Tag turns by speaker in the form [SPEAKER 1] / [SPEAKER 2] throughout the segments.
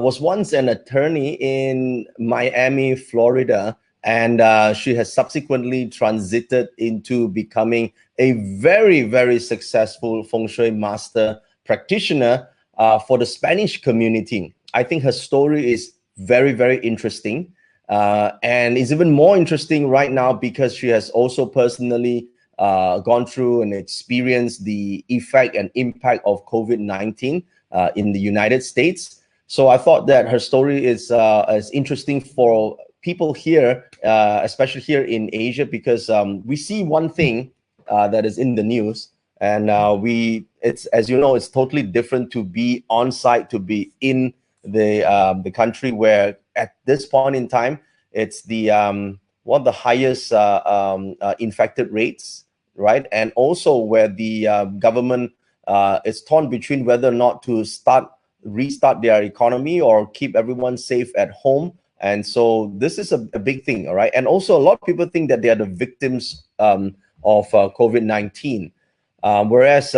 [SPEAKER 1] was once an attorney in Miami, Florida, and she has subsequently transited into becoming a very, very successful feng shui master practitioner for the Spanish community. I think her story is very, very interesting, and is even more interesting right now because she has also personally gone through and experienced the effect and impact of COVID-19 in the United States. So I thought that her story is interesting for people here, especially here in Asia, because we see one thing that is in the news, and it's, as you know, it's totally different to be on site, to be in the country where at this point in time it's the one of the highest infected rates, right? And also where the government is torn between whether or not to restart their economy or keep everyone safe at home. And so this is a big thing, all right? And also a lot of people think that they are the victims of COVID-19, whereas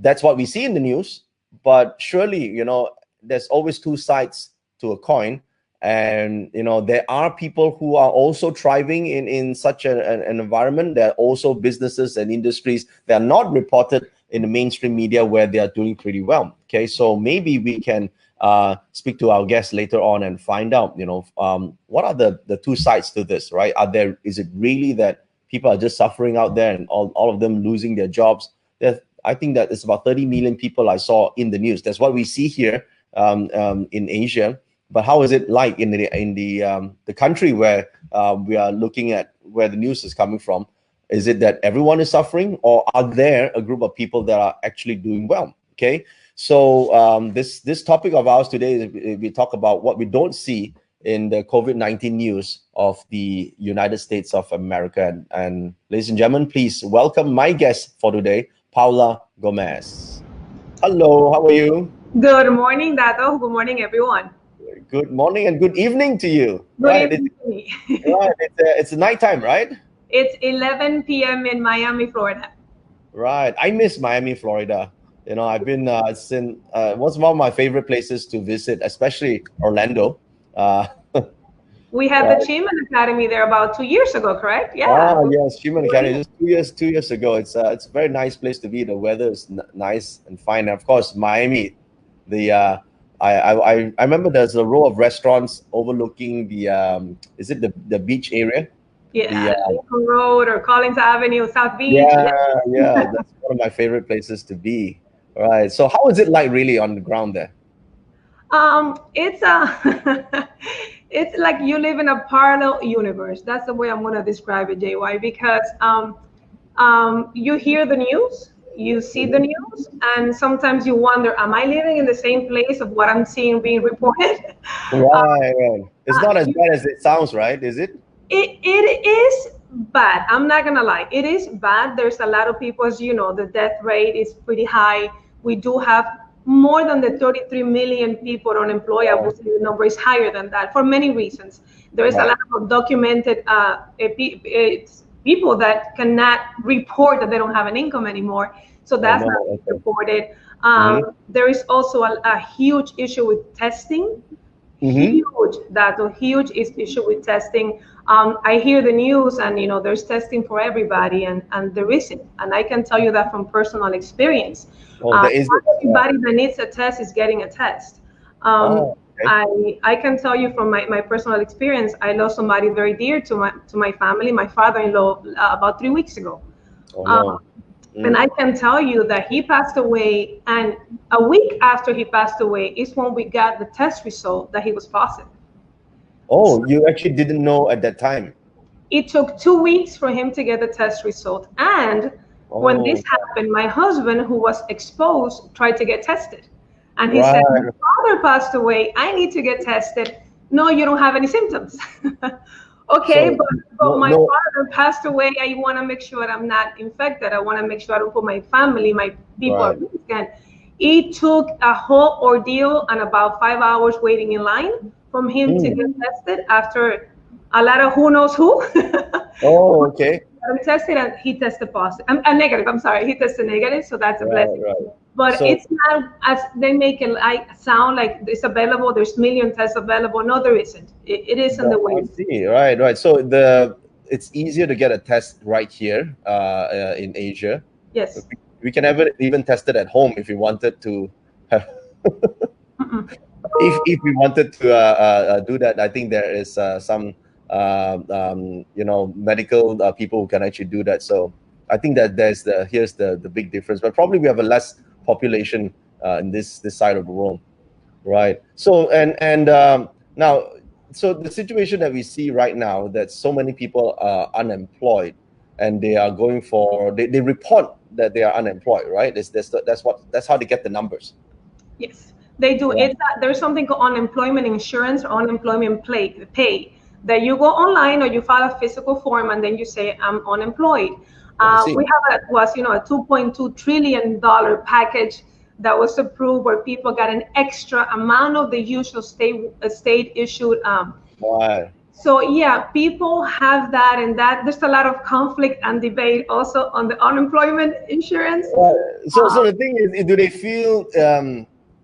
[SPEAKER 1] that's what we see in the news. But surely, you know, there's always two sides to a coin. And, you know, there are people who are also thriving in such an environment. There are also businesses and industries that are not reported in the mainstream media where they are doing pretty well. Okay, so maybe we can speak to our guests later on and find out, you know, what are the two sides to this, right? Is it really that people are just suffering out there and all of them losing their jobs? I think that it's about 30 million people I saw in the news. That's what we see here in Asia. But how is it like in the country where we are looking at where the news is coming from? Is it that everyone is suffering, or are there a group of people that are actually doing well? Okay, so this topic of ours today is we talk about what we don't see in the COVID-19 news of the United States of America. And ladies and gentlemen, please welcome my guest for today, Paula Gomez. Hello, how are you?
[SPEAKER 2] Good morning, Dato. Good morning, everyone.
[SPEAKER 1] Good morning and good evening to you.
[SPEAKER 2] Good evening to me.
[SPEAKER 1] Right, it's nighttime, right?
[SPEAKER 2] It's 11 p.m. in Miami, Florida.
[SPEAKER 1] Right. I miss Miami, Florida. You know, I've been was one of my favorite places to visit, especially Orlando.
[SPEAKER 2] We had the Achievement Academy there about 2 years ago, correct? Yeah.
[SPEAKER 1] Ah, yes, Achievement Academy. Just 2 years ago. It's a very nice place to be. The weather is nice and fine. And of course, Miami. I remember there's a row of restaurants overlooking the is it the beach area?
[SPEAKER 2] Yeah, Lincoln Road or Collins Avenue, South Beach.
[SPEAKER 1] Yeah, that's one of my favorite places to be. All right. So how is it like really on the ground there?
[SPEAKER 2] It's it's like you live in a parallel universe. That's the way I'm gonna describe it, JY, because you hear the news, you see the news, and sometimes you wonder, am I living in the same place of what I'm seeing being reported?
[SPEAKER 1] Right. It's not as bad as it sounds, right? Is it?
[SPEAKER 2] It is bad. I'm not gonna lie. It is bad. There's a lot of people, as you know, the death rate is pretty high. We do have more than the 33 million people unemployed. I would say the number is higher than that for many reasons. There is a lot of documented people that cannot report that they don't have an income anymore. So that's not reported. There is also a huge issue with testing. Huge issue with testing. I hear the news, and you know, there's testing for everybody, and there isn't. And I can tell you that from personal experience. Everybody that needs a test is getting a test. I can tell you from my personal experience, I lost somebody very dear to my family, my father-in-law, about 3 weeks ago. And I can tell you that he passed away, and a week after he passed away is when we got the test result that he was positive.
[SPEAKER 1] Oh, you actually didn't know at that time?
[SPEAKER 2] It took 2 weeks for him to get the test result. And when this happened, my husband, who was exposed, tried to get tested. And he said, my father passed away, I need to get tested. No, you don't have any symptoms. Okay, but my father passed away. I want to make sure I'm not infected. I want to make sure I don't put my family, my people at risk. And it took a whole ordeal and about 5 hours waiting in line from him to get tested after a lot of who knows who.
[SPEAKER 1] Okay.
[SPEAKER 2] Tested, and he tested positive. Negative. I'm sorry, he tested negative, so that's a blessing. But
[SPEAKER 1] So,
[SPEAKER 2] it's not as they make it like sound like it's available. There's million tests available. No, there isn't. It isn't the way.
[SPEAKER 1] I see. Right. So it's easier to get a test right here in Asia.
[SPEAKER 2] Yes.
[SPEAKER 1] We can even test it at home if we wanted to have.
[SPEAKER 2] Mm-mm.
[SPEAKER 1] If we wanted to do that, I think there is some medical people who can actually do that. So I think that here's the big difference. But probably we have a less population in this side of the world, right? So now, so the situation that we see right now, that so many people are unemployed, and they are going for they report that they are unemployed, right? That's how they get the numbers.
[SPEAKER 2] Yes, they do.
[SPEAKER 1] Right.
[SPEAKER 2] There's something called unemployment insurance or unemployment pay that you go online or you file a physical form and then you say I'm unemployed. We have a $2.2 trillion package that was approved where people got an extra amount of the usual state issued.
[SPEAKER 1] Wow.
[SPEAKER 2] So yeah, people have that, and that there's a lot of conflict and debate also on the unemployment insurance.
[SPEAKER 1] So the thing is, do they feel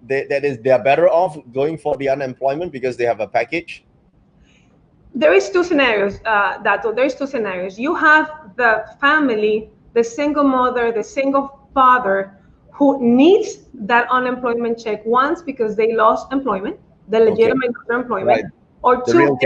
[SPEAKER 1] they are better off going for the unemployment because they have a package?
[SPEAKER 2] There is two scenarios, Dato. There's two scenarios. You have the family, the single mother, the single father, who needs that unemployment check once because they lost employment, the legitimate employment, right. Or two,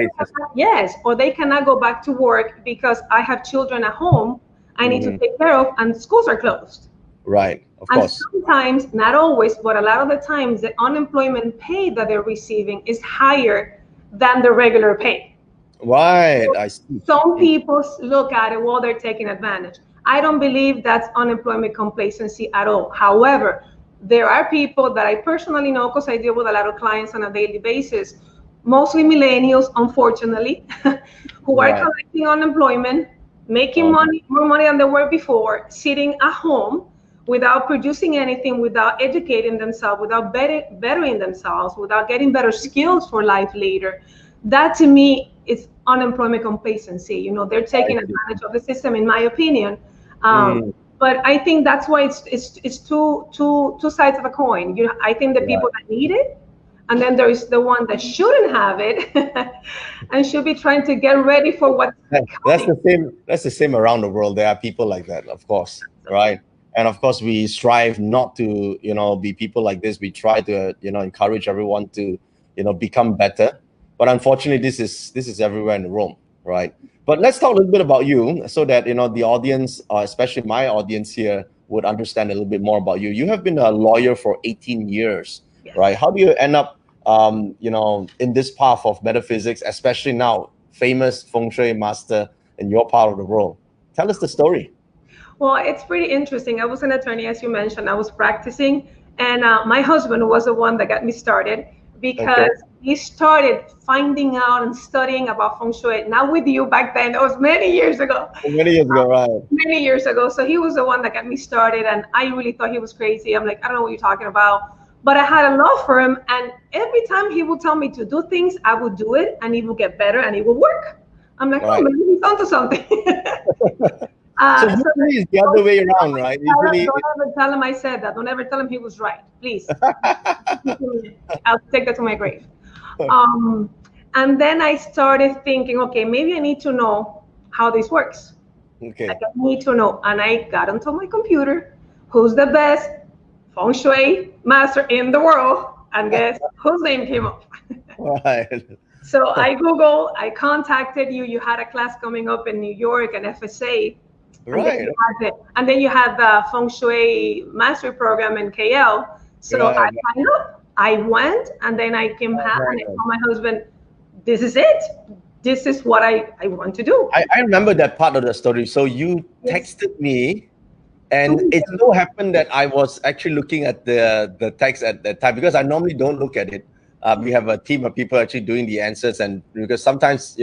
[SPEAKER 2] yes, or they cannot go back to work because I have children at home I need to take care of, and schools are closed.
[SPEAKER 1] Right, of course.
[SPEAKER 2] And sometimes, not always, but a lot of the times, the unemployment pay that they're receiving is higher than the regular pay.
[SPEAKER 1] Right, so I see.
[SPEAKER 2] Some people look at it, well, they're taking advantage. I don't believe that's unemployment complacency at all. However, there are people that I personally know, because I deal with a lot of clients on a daily basis, mostly millennials, unfortunately, who are collecting unemployment, making more money than they were before, sitting at home without producing anything, without educating themselves, without bettering themselves, without getting better skills for life later. That to me is unemployment complacency. You know, they're taking advantage of the system, in my opinion. But I think that's why it's two sides of a coin. You know, I think the people that need it, and then there is the one that shouldn't have it and should be trying to get ready for what.
[SPEAKER 1] That's the same. That's the same around the world. There are people like that, of course, right? And of course, we strive not to, be people like this. We try to, encourage everyone to, become better. But unfortunately, this is everywhere in the world, right? But let's talk a little bit about you, so that the audience, especially my audience here, would understand a little bit more about you. You have been a lawyer for 18 years, right? How do you end up, in this path of metaphysics, especially now, famous feng shui master in your part of the world? Tell us the story.
[SPEAKER 2] Well, it's pretty interesting. I was an attorney, as you mentioned. I was practicing, and my husband was the one that got me started, because he started finding out and studying about feng shui. Not with you back then. That was many years ago.
[SPEAKER 1] Many years ago, right?
[SPEAKER 2] Many years ago. So he was the one that got me started, and I really thought he was crazy. I'm like, I don't know what you're talking about. But I had a love for him, and every time he would tell me to do things, I would do it, and it would get better, and it would work. I'm like, oh, maybe he's onto something.
[SPEAKER 1] So usually it's the other way around, right?
[SPEAKER 2] Don't ever tell him I said that. Don't ever tell him he was right, please. I'll take that to my grave. And then I started thinking, okay, maybe I need to know how this works.
[SPEAKER 1] Okay.
[SPEAKER 2] Like, I need to know. And I got onto my computer, who's the best feng shui master in the world? And guess whose name came up?
[SPEAKER 1] Right.
[SPEAKER 2] So I Googled, I contacted you. You had a class coming up in New York, an FSA.
[SPEAKER 1] Right.
[SPEAKER 2] And then you had the feng shui mastery program in KL. So I signed up. I went, and then I came back and I told my husband, this is it. This is what I want to do.
[SPEAKER 1] I remember that part of the story. So you texted me, and it so happened that I was actually looking at the text at that time, because I normally don't look at it. We have a team of people actually doing the answers, and because sometimes,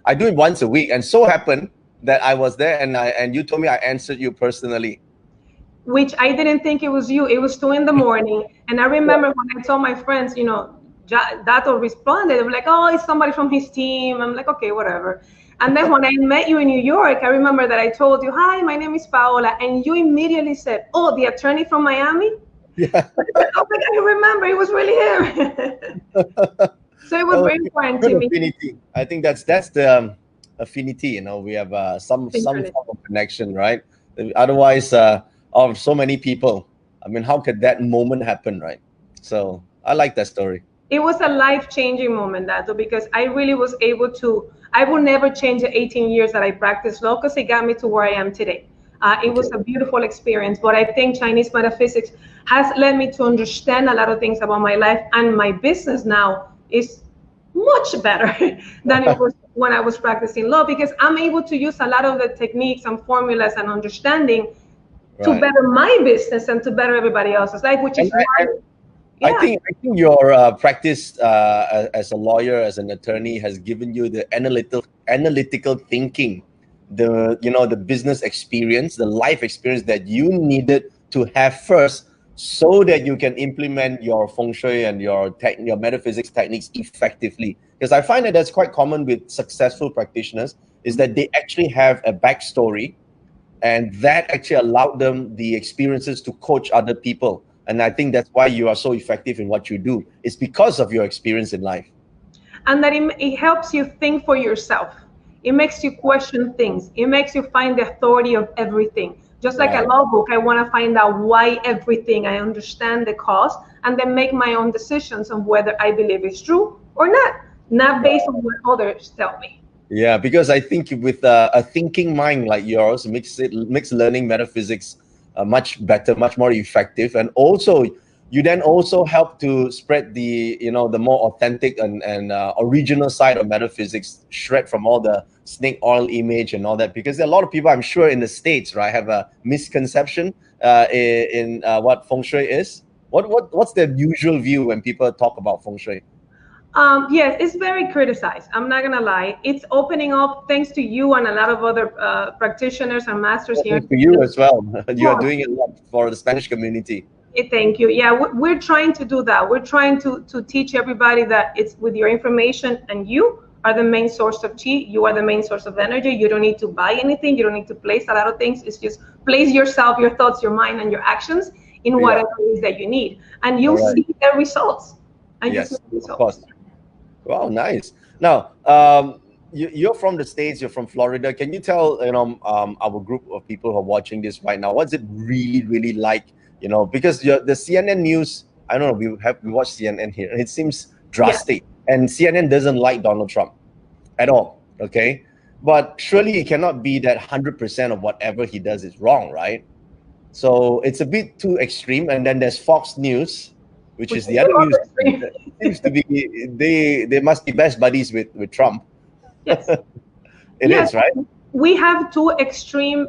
[SPEAKER 1] I do it once a week, and so happened that I was there, and you told me I answered you personally.
[SPEAKER 2] Which I didn't think it was you. It was 2 a.m. And I remember when I told my friends, Dato responded. They were like, oh, it's somebody from his team. I'm like, okay, whatever. And then when I met you in New York, I remember that I told you, hi, my name is Paola. And you immediately said, oh, the attorney from Miami?
[SPEAKER 1] Yeah.
[SPEAKER 2] I was like, I remember, it was really him. So it was very important to me.
[SPEAKER 1] Affinity. I think that's the affinity. You know, we have some form of connection, right? Otherwise, of so many people, I mean, how could that moment happen, right? So I like that story.
[SPEAKER 2] It was a life-changing moment, Dato, because I really was able to. I will never change the 18 years that I practiced law because it got me to where I am today. It was a beautiful experience, but I think Chinese metaphysics has led me to understand a lot of things about my life, and my business now is much better than it was when I was practicing law, because I'm able to use a lot of the techniques and formulas and understanding to better my business and to better everybody else's life, which is why.
[SPEAKER 1] I think your practice as a lawyer, as an attorney, has given you the analytical thinking, the business experience, the life experience that you needed to have first, so that you can implement your feng shui and your metaphysics techniques effectively. Because I find that that's quite common with successful practitioners, is that they actually have a backstory, and that actually allowed them the experiences to coach other people. And I think that's why you are so effective in what you do. It's because of your experience in life.
[SPEAKER 2] And that it helps you think for yourself. It makes you question things. It makes you find the authority of everything. Just like a law book, I want to find out why everything. I understand the cause, and then make my own decisions on whether I believe it's true or not based on what others tell me.
[SPEAKER 1] Yeah, because I think with a thinking mind like yours makes learning metaphysics much better, much more effective, and also you then also help to spread the the more authentic and original side of metaphysics, shred from all the snake oil image and all that. Because there are a lot of people, I'm sure, in the States, right, have a misconception in what feng shui is. What's the usual view when people talk about feng shui?
[SPEAKER 2] Yes, it's very criticized. I'm not gonna lie. It's opening up, thanks to you and a lot of other practitioners and masters here.
[SPEAKER 1] Thanks to you as well. You are doing a lot for the Spanish community.
[SPEAKER 2] Thank you. Yeah, we're trying to do that. We're trying to teach everybody that it's with your information, and you are the main source of chi. You are the main source of energy. You don't need to buy anything. You don't need to place a lot of things. It's just place yourself, your thoughts, your mind, and your actions in whatever it is that you need, and you'll see the results. And
[SPEAKER 1] yes,
[SPEAKER 2] you see the results.
[SPEAKER 1] Of course. Wow, nice. Now, you're from the States. You're from Florida. Can you tell our group of people who are watching this right now, what's it really like? Because the CNN news, I don't know, we watch CNN here, and it seems drastic. And CNN doesn't like Donald Trump at all, okay? But surely it cannot be that 100% of whatever he does is wrong, right? So it's a bit too extreme. And then there's Fox News, which is the other news. It seems to be they must be best buddies with Trump.
[SPEAKER 2] Yes.
[SPEAKER 1] It is, right?
[SPEAKER 2] We have two extreme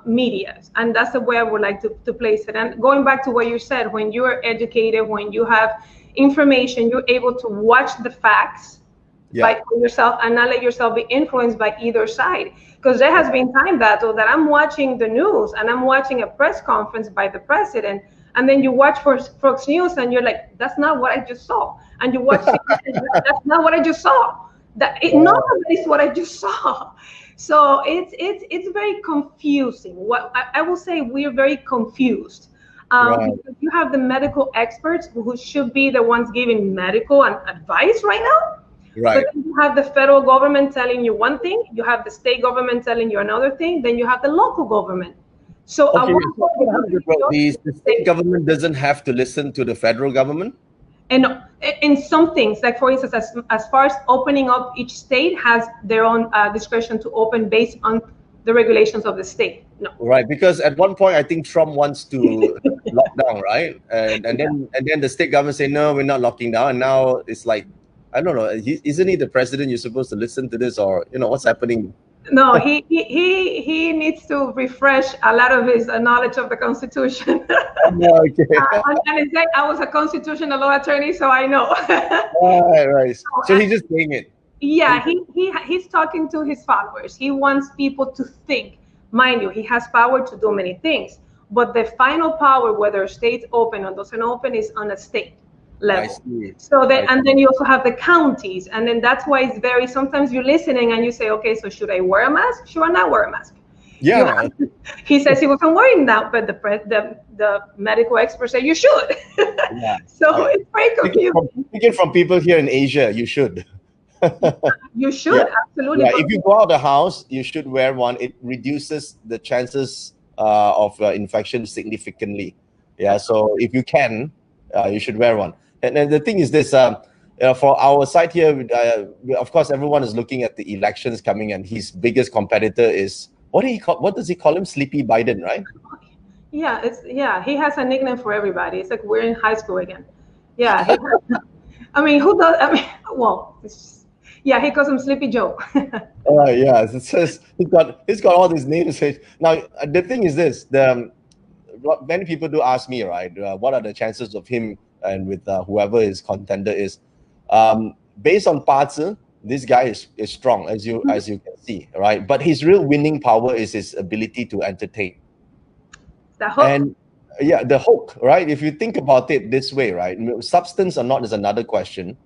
[SPEAKER 2] medias, and that's the way I would like to place it. And going back to what you said, when you are educated, when you have information, you're able to watch the facts by yourself and not let yourself be influenced by either side. Because there has been time that I'm watching the news and I'm watching a press conference by the president, and then you watch Fox News and you're like, that's not what I just saw. And you watch that's not what I just saw. None of it is what I just saw. So it's very confusing. What I will say, we're very confused. Because you have the medical experts who should be the ones giving medical and advice right now. Right. But then you have the federal government telling you one thing, you have the state government telling you another thing, then you have the local government. So
[SPEAKER 1] the state government doesn't have to listen to the federal government?
[SPEAKER 2] And in some things, like for instance, as far as opening up, each state has their own discretion to open based on the regulations of the state. No. Right,
[SPEAKER 1] because at one point I think Trump wants to lock down, right? And then the state government say, no, we're not locking down. And now it's like, I don't know, isn't he the president? You're supposed to listen to this, or what's happening?
[SPEAKER 2] No, he needs to refresh a lot of his knowledge of the Constitution.
[SPEAKER 1] Okay.
[SPEAKER 2] And in fact, I was a constitutional law attorney, so I know.
[SPEAKER 1] Right. So he's just saying it.
[SPEAKER 2] Yeah, he's talking to his followers. He wants people to think. Mind you, he has power to do many things, but the final power, whether states open or doesn't open, is on a state level. So then, and then you also have the counties, and then that's why it's very. Sometimes you're listening and you say, okay, so should I wear a mask? Should I not wear a mask?
[SPEAKER 1] Yeah.
[SPEAKER 2] He says he wasn't worried now, but the medical expert said you should.
[SPEAKER 1] Yeah.
[SPEAKER 2] So it's very confusing.
[SPEAKER 1] Speaking from people here in Asia, you should.
[SPEAKER 2] You should, absolutely.
[SPEAKER 1] Yeah, if you go out of the house, you should wear one. It reduces the chances of infection significantly. Yeah, so if you can, you should wear one. And the thing is this, for our side here, of course, everyone is looking at the elections coming, and his biggest competitor is, what does he call him? Sleepy Biden, right?
[SPEAKER 2] Yeah, he has a nickname for everybody. It's like we're in high school again. Yeah, I mean, who does? I mean, well, he calls him Sleepy Joe.
[SPEAKER 1] Yeah, it says he's got all these names. Now the thing is this: many people do ask me, right? What are the chances of him and with whoever his contender is? Based on parts, this guy is strong, as you can see, right? But his real winning power is his ability to entertain.
[SPEAKER 2] The hook.
[SPEAKER 1] And yeah, the hook, right? If you think about it this way, right? Substance or not is another question.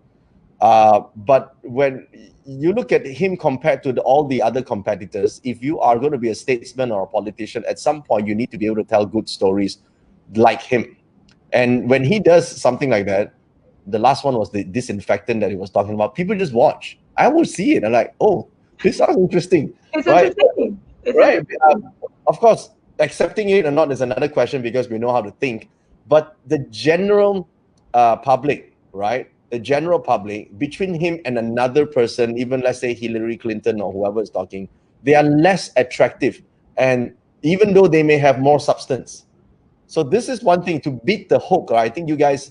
[SPEAKER 1] But when you look at him compared to all the other competitors, if you are going to be a statesman or a politician, at some point you need to be able to tell good stories like him. And when he does something like that, the last one was the disinfectant that he was talking about. People just watch. I will see it and like, oh, this sounds interesting.
[SPEAKER 2] It's
[SPEAKER 1] right?
[SPEAKER 2] entertaining. It's
[SPEAKER 1] right.
[SPEAKER 2] entertaining.
[SPEAKER 1] Of course, accepting it or not is another question because we know how to think. But the general public, right? The general public, between him and another person, even let's say Hillary Clinton or whoever is talking, they are less attractive. And even though they may have more substance. So this is one thing to beat the hook. Right? I think you guys,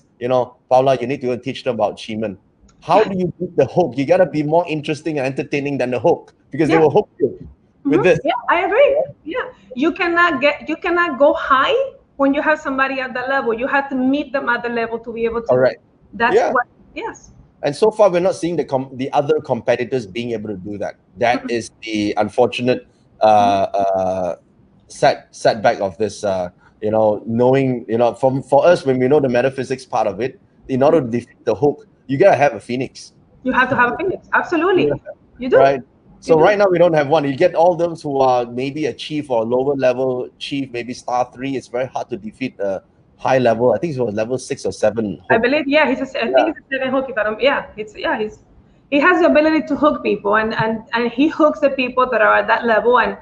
[SPEAKER 1] Paula, you need to go and teach them about Chiman. How do you beat the hook? You got to be more interesting and entertaining than the hook because they will hook you with this.
[SPEAKER 2] Yeah, I agree. Yeah, you cannot go high when you have somebody at that level. You have to meet them at the level to be able to.
[SPEAKER 1] All right.
[SPEAKER 2] That's what. Yes.
[SPEAKER 1] And so far, we're not seeing the other competitors being able to do that. That is the unfortunate setback of this. Knowing, for us, when we know the metaphysics part of it, in order to defeat the hook, you gotta have a phoenix.
[SPEAKER 2] You have to have a phoenix. Absolutely, you do.
[SPEAKER 1] Right. So right now we don't have one. You get all those who are maybe a chief or lower level chief, maybe star 3. It's very hard to defeat a high level. I think it was level 6 or 7.
[SPEAKER 2] I believe, I think it's a 7 hook. He has the ability to hook people, and he hooks the people that are at that level, and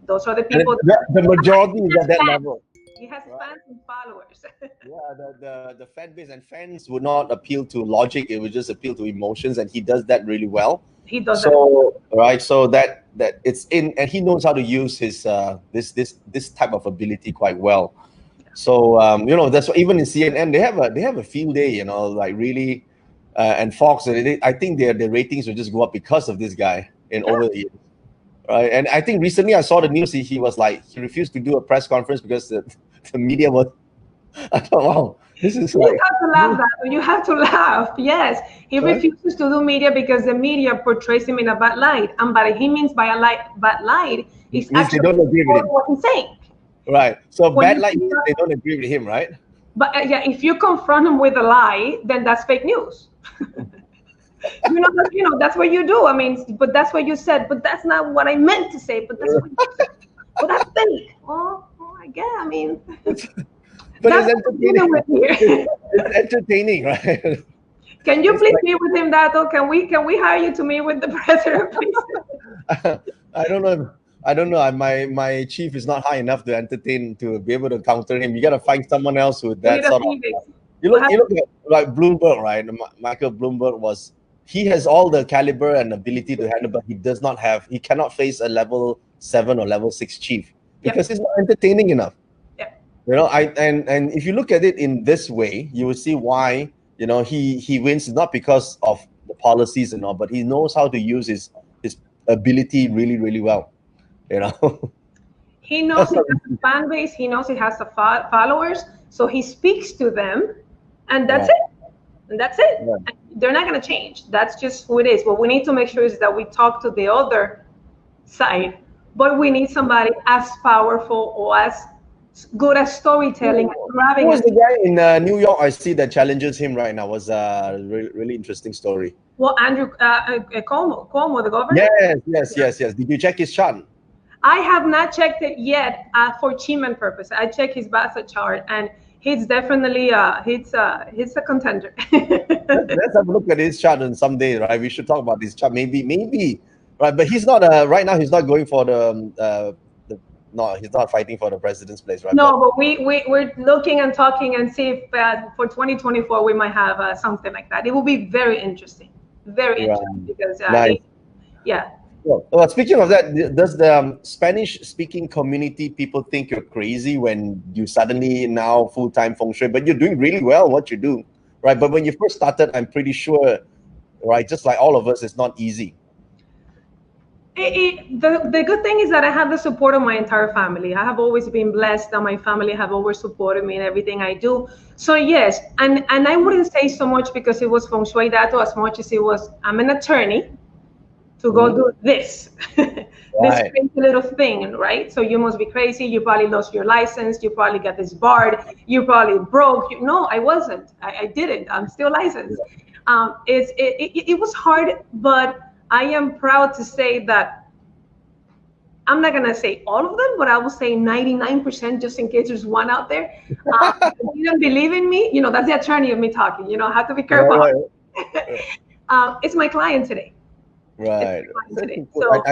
[SPEAKER 2] those are the people.
[SPEAKER 1] The majority is at that level.
[SPEAKER 2] He has fans and followers.
[SPEAKER 1] The fan base and fans would not appeal to logic; it would just appeal to emotions, and he does that really well.
[SPEAKER 2] He does
[SPEAKER 1] right. So that it's in, and he knows how to use his this type of ability quite well. So that's why even in CNN they have a field day, like really, and Fox. I think their ratings will just go up because of this guy over the years. Right. And I think recently I saw the news. He was like, he refused to do a press conference because the media was. I thought, wow, this is like. You
[SPEAKER 2] have to laugh. You have to laugh. Yes, he refuses to do media because the media portrays him in a bad light, and by he means by a bad light is actually
[SPEAKER 1] they don't agree with
[SPEAKER 2] what he's saying.
[SPEAKER 1] Right. So bad light means they don't agree with him, right?
[SPEAKER 2] But if you confront him with a lie, then that's fake news. That's what you do. I mean, but that's what you said. But that's not what I meant to say. But that's what you said. Well, that's fake. Oh, I guess. I mean,
[SPEAKER 1] but it's entertaining. It's entertaining, right?
[SPEAKER 2] Can you please meet with him, Dato? Can we hire you to meet with the president, please?
[SPEAKER 1] I don't know. My chief is not high enough to entertain to be able to counter him. You got to find someone else with that sort of. You look at like Bloomberg, right? Michael Bloomberg he has all the caliber and ability to handle, but he cannot face a level 7 or level 6 chief because he's not entertaining enough. And if you look at it in this way, you will see why he wins, not because of the policies and all, but he knows how to use his ability really, really well.
[SPEAKER 2] He knows he has a fan base. He knows he has the followers, so he speaks to them, and that's it. And that's it. Yeah. They're not going to change. That's just who it is. What we need to make sure is that we talk to the other side, but we need somebody as powerful or as good at storytelling.
[SPEAKER 1] Who was the guy in New York I see that challenges him right now? Was a really interesting story.
[SPEAKER 2] Well, Andrew Cuomo, the governor.
[SPEAKER 1] Yes. Did you check his chart?
[SPEAKER 2] I have not checked it yet for Chiman purpose. I checked his Vasa chart, and he's definitely he's a contender.
[SPEAKER 1] Let's have a look at his chart on someday, right? We should talk about this chart, maybe, right? But he's not right now. He's not going for no, he's not fighting for the president's place, right?
[SPEAKER 2] No, but we're looking and talking and see if for 2024 we might have something like that. It will be very interesting, very interesting because
[SPEAKER 1] nice.
[SPEAKER 2] yeah.
[SPEAKER 1] Well, speaking of that, does the Spanish-speaking community people think you're crazy when you suddenly now full-time feng shui, but you're doing really well what you do, right? But when you first started, I'm pretty sure, right, just like all of us, it's not easy.
[SPEAKER 2] The good thing is that I have the support of my entire family. I have always been blessed that my family have always supported me in everything I do. So yes, and I wouldn't say so much because it was feng shui dato as much as it was, I'm an attorney to go do this, this crazy little thing, right? So you must be crazy. You probably lost your license. You probably got disbarred. You probably broke. No, I wasn't. I didn't. I'm still licensed. It was hard, but I am proud to say that I'm not going to say all of them, but I will say 99% just in case there's one out there. If you don't believe in me, you know, that's the attorney of me talking. You know, I have to be careful. It's my client today.
[SPEAKER 1] Right. So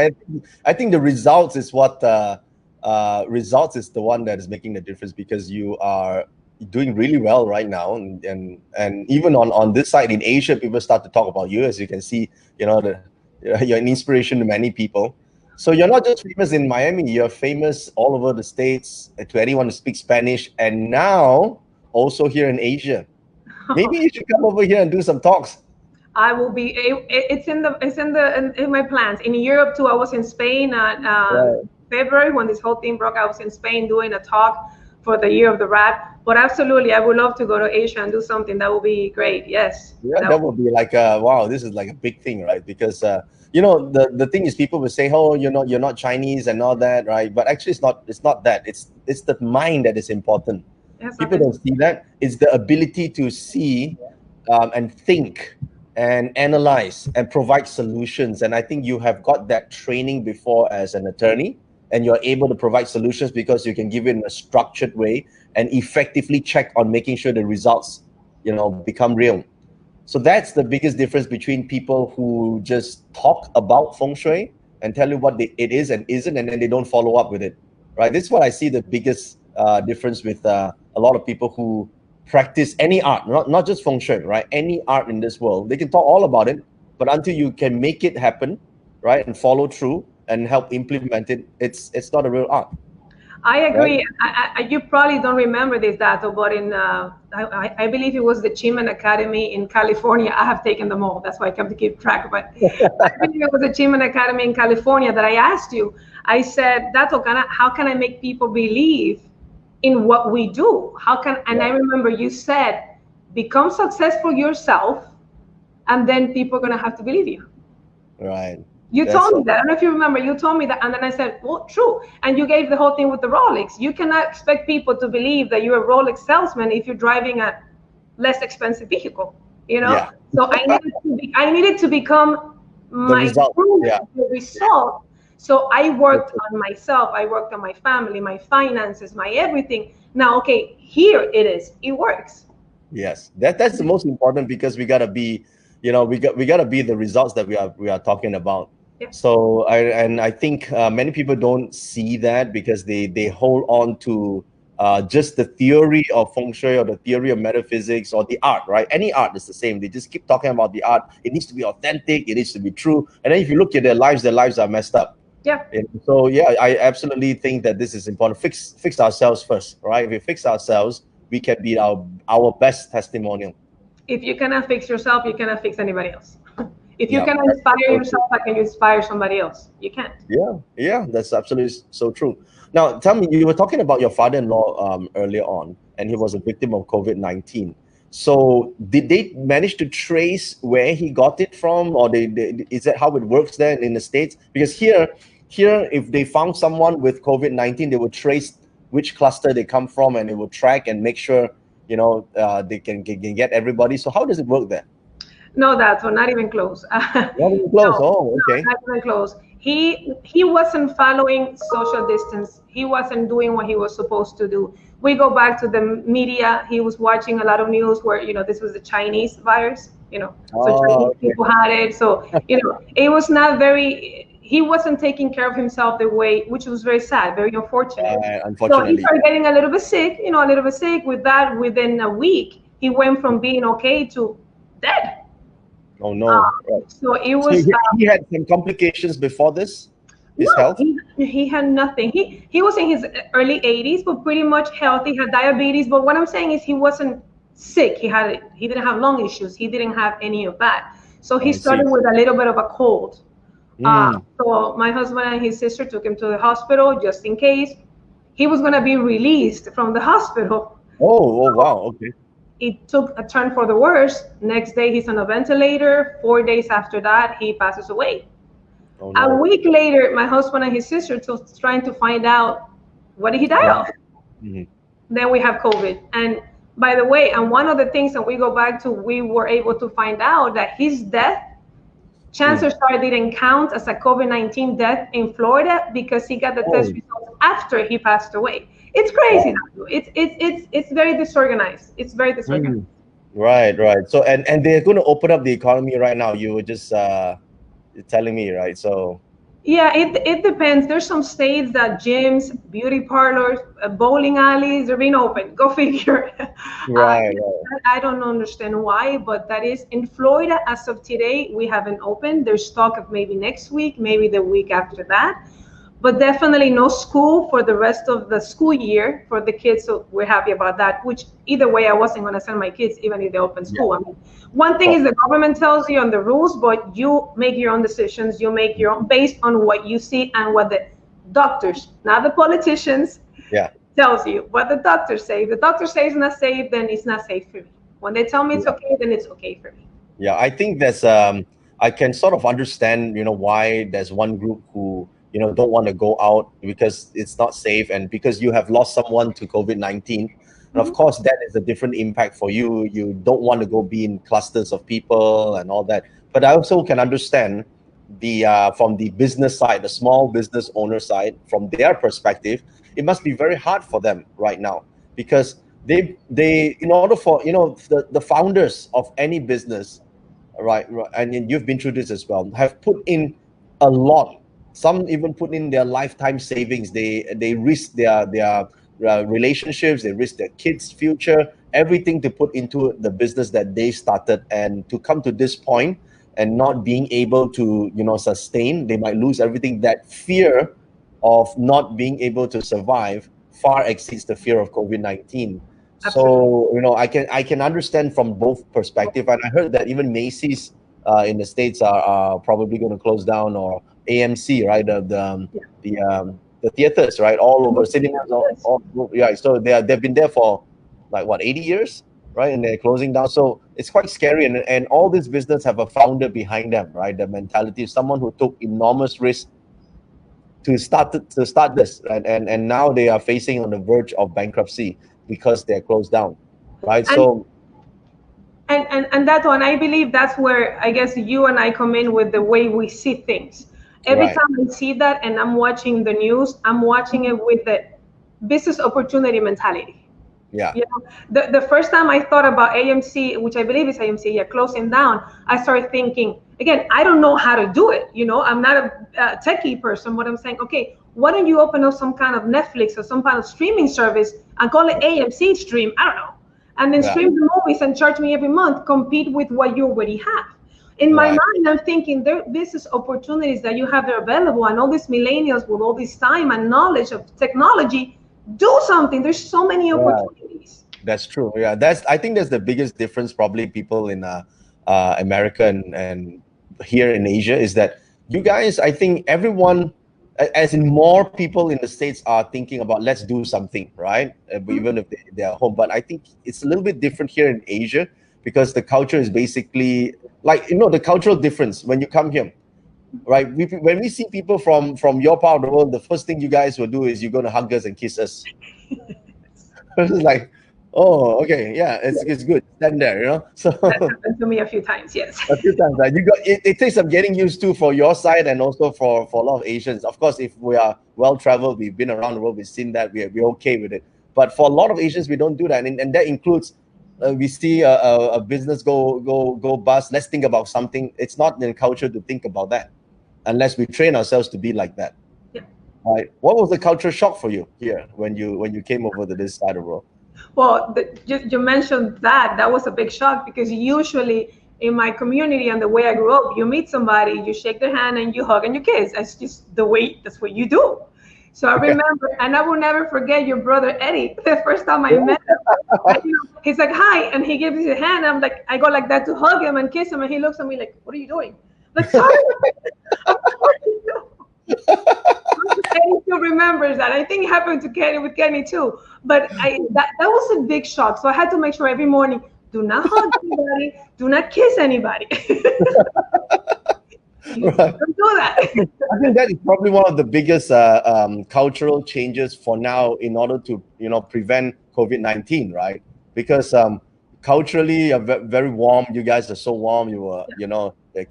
[SPEAKER 1] I think the results is what results is the one that is making the difference, because you are doing really well right now, and even on this side in Asia, people start to talk about you. As you can see, you know, you're an inspiration to many people. So you're not just famous in Miami, you're famous all over the States to anyone who speaks Spanish, and now also here in Asia. Maybe you should come over here and do some talks.
[SPEAKER 2] I will be. It's in my plans. In Europe too. I was in Spain February when this whole thing broke. I was in Spain doing a talk for the Year of the Rat. But absolutely, I would love to go to Asia and do something. That would be great. Yes.
[SPEAKER 1] Yeah, that would be like wow. This is like a big thing, right? Because you know, the thing is, people will say, oh, you're not Chinese and all that, right? But actually, it's not that. It's the mind that is important. Yes, people don't see that. It's the ability to see and think and analyze and provide solutions. And I think you have got that training before as an attorney, and you're able to provide solutions because you can give it in a structured way and effectively check on making sure the results, you know, become real. So that's the biggest difference between people who just talk about feng shui and tell you what it is and isn't, and then they don't follow up with it, right? This is what I see the biggest difference with a lot of people who practice any art, not just feng shui, right? Any art in this world, they can talk all about it, but until you can make it happen, right, and follow through and help implement it, it's not a real art.
[SPEAKER 2] I agree. Right? You probably don't remember this data, but in I believe it was the Chiman Academy in California. I have taken them all. That's why I come to keep track. But I believe it was the Chiman Academy in California that I asked you. I said, Dato, how can I make people believe in what we do? And I remember you said, become successful yourself, and then people are going to have to believe you.
[SPEAKER 1] Right.
[SPEAKER 2] You told me that. I don't know if you remember. You told me that, and then I said, well, true. And you gave the whole thing with the Rolex. You cannot expect people to believe that you're a Rolex salesman if you're driving a less expensive vehicle, you know? Yeah. So I needed to become my result. So I worked on myself. I worked on my family, my finances, my everything. Now, okay, here it is. It works.
[SPEAKER 1] Yes, that's the most important, because we gotta be, you know, we gotta be the results that we are talking about. Yep. So I think many people don't see that because they hold on to just the theory of feng shui or the theory of metaphysics or the art, right? Any art is the same. They just keep talking about the art. It needs to be authentic. It needs to be true. And then if you look at their lives are messed up.
[SPEAKER 2] Yeah.
[SPEAKER 1] And so yeah, I absolutely think that this is important. Fix ourselves first, right? If we fix ourselves, we can be our best testimonial.
[SPEAKER 2] If you cannot fix yourself, you cannot fix anybody else. If you cannot inspire yourself, how can you inspire somebody else? You can't.
[SPEAKER 1] Yeah, that's absolutely so true. Now, tell me, you were talking about your father-in-law earlier on, and he was a victim of COVID-19. So did they manage to trace where he got it from, or is that how it works there in the States? Because here, if they found someone with COVID-19, they would trace which cluster they come from, and they would track and make sure, you know, they can get everybody. So how does it work there?
[SPEAKER 2] No, that one, not even close.
[SPEAKER 1] Not even close.
[SPEAKER 2] No,
[SPEAKER 1] Oh,
[SPEAKER 2] no,
[SPEAKER 1] okay.
[SPEAKER 2] not even close. He wasn't following social distance. He wasn't doing what he was supposed to do. We go back to the media. He was watching a lot of news where, this was the Chinese virus, so
[SPEAKER 1] Oh,
[SPEAKER 2] Chinese
[SPEAKER 1] okay.
[SPEAKER 2] people had it. So, it was not he wasn't taking care of himself the way, which was very sad, very unfortunate. So he
[SPEAKER 1] Unfortunately.
[SPEAKER 2] started getting a little bit sick, a little bit sick. With that, within a week, he went from being okay to dead.
[SPEAKER 1] Oh no. Right.
[SPEAKER 2] So it
[SPEAKER 1] So
[SPEAKER 2] was
[SPEAKER 1] he had some complications before this, his
[SPEAKER 2] no,
[SPEAKER 1] health.
[SPEAKER 2] he had nothing. He was in his early 80s, but pretty much healthy. Had diabetes, but what I'm saying is he wasn't sick. He didn't have lung issues. He didn't have any of that. So he
[SPEAKER 1] I see.
[SPEAKER 2] started with a little bit of a cold.
[SPEAKER 1] Mm.
[SPEAKER 2] So my husband and his sister took him to the hospital just in case. He was gonna be released from the hospital.
[SPEAKER 1] Oh, wow. Okay.
[SPEAKER 2] It took a turn for the worse. Next day he's on a ventilator. 4 days after that, he passes away.
[SPEAKER 1] Oh
[SPEAKER 2] A
[SPEAKER 1] no.
[SPEAKER 2] week later, my husband and his sister trying to find out what did he die of.
[SPEAKER 1] Mm-hmm.
[SPEAKER 2] Then we have COVID. And by the way, and one of the things that we go back to, we were able to find out that his death, chances are, didn't count as a COVID-19 death in Florida because he got the test results after he passed away. It's crazy.
[SPEAKER 1] Wow.
[SPEAKER 2] It's very disorganized. It's very disorganized.
[SPEAKER 1] Right. So and they're going to open up the economy right now. You were just telling me, right? So
[SPEAKER 2] Yeah, it depends. There's some states that gyms, beauty parlors, bowling alleys are being open. Go figure.
[SPEAKER 1] right.
[SPEAKER 2] I don't understand why, but that is in Florida as of today. We haven't opened. There's talk of maybe next week, maybe the week after that, but definitely no school for the rest of the school year for the kids. So we're happy about that. Which either way, I wasn't going to send my kids even if they open school. I mean, one thing is the government tells you on the rules, but you make your own decisions. You make your own based on what you see and what the doctors, not the politicians, tells you. What the doctors say. If the doctor says it's not safe, then it's not safe for me. When they tell me it's okay, then it's okay for me.
[SPEAKER 1] Yeah, I think there's I can sort of understand, why there's one group who don't want to go out because it's not safe and because you have lost someone to COVID-19. And of course, that is a different impact for you. You don't want to go be in clusters of people and all that. But I also can understand the from the business side, the small business owner side, from their perspective, it must be very hard for them right now because they in order for the founders of any business, right, and you've been through this as well, have put in a lot. Some even put in their lifetime savings. They risk their relationships, they risk their kids' future, everything to put into the business that they started, and to come to this point and not being able to sustain, they might lose everything. That fear of not being able to survive far exceeds the fear of COVID-19. So I can understand from both perspectives. And I heard that even Macy's in the States are probably going to close down, or AMC, right? The theaters, right? All over cinemas, yeah. So they've been there for like what, 80 years, right? And they're closing down. So it's quite scary. And all this business have a founder behind them, right? The mentality is someone who took enormous risk to start this, right? And now they are facing on the verge of bankruptcy because they're closed down, right?
[SPEAKER 2] And that one, I believe that's where I guess you and I come in with the way we see things. Every time I see that and I'm watching the news, I'm watching it with the business opportunity mentality.
[SPEAKER 1] Yeah.
[SPEAKER 2] The first time I thought about AMC, which I believe is AMC, closing down, I started thinking, again, I don't know how to do it. I'm not a techie person, but I'm saying, okay, why don't you open up some kind of Netflix or some kind of streaming service and call it AMC Stream? I don't know. And then stream the movies and charge me every month, compete with what you already have. In my mind, I'm thinking there are business opportunities that you have there available, and all these millennials with all this time and knowledge of technology, do something. There's so many opportunities.
[SPEAKER 1] That's true. Yeah, I think that's the biggest difference. Probably people in America and here in Asia is that you guys, I think everyone, as in more people in the States are thinking about let's do something, right? Even if they're home. But I think it's a little bit different here in Asia because the culture is basically like, the cultural difference when you come here, right? When we see people from your part of the world, the first thing you guys will do is you're going to hug us and kiss us. It's like, Oh, okay. Yeah, it's good. Stand there, you know. So
[SPEAKER 2] That happened to me a few times. Yes.
[SPEAKER 1] a few times, right? You got it takes some getting used to for your side and also for a lot of Asians. Of course, if we are well traveled, we've been around the world, we've seen that, we're okay with it. But for a lot of Asians, we don't do that, and that includes we see a business go bust. Let's think about something. It's not in the culture to think about that unless we train ourselves to be like that.
[SPEAKER 2] Yeah.
[SPEAKER 1] Right. What was the culture shock for you here when you came over to this side of the world?
[SPEAKER 2] Well, you mentioned that. That was a big shock because usually in my community and the way I grew up, you meet somebody, you shake their hand and you hug and you kiss. That's just that's what you do. So I remember, and I will never forget your brother Eddie. The first time I met him, he's like, "Hi," and he gives me his hand. I'm like, I go like that to hug him and kiss him, and he looks at me like, "What are you doing?" I'm like, sorry. Kenny still remembers that. I think it happened to Kenny with Kenny too. But that was a big shock. So I had to make sure every morning, do not hug anybody, do not kiss anybody.
[SPEAKER 1] Right.
[SPEAKER 2] Don't do that.
[SPEAKER 1] I think that is probably one of the biggest cultural changes for now in order to prevent COVID-19, right? Because culturally you're very warm. You guys are so warm. You were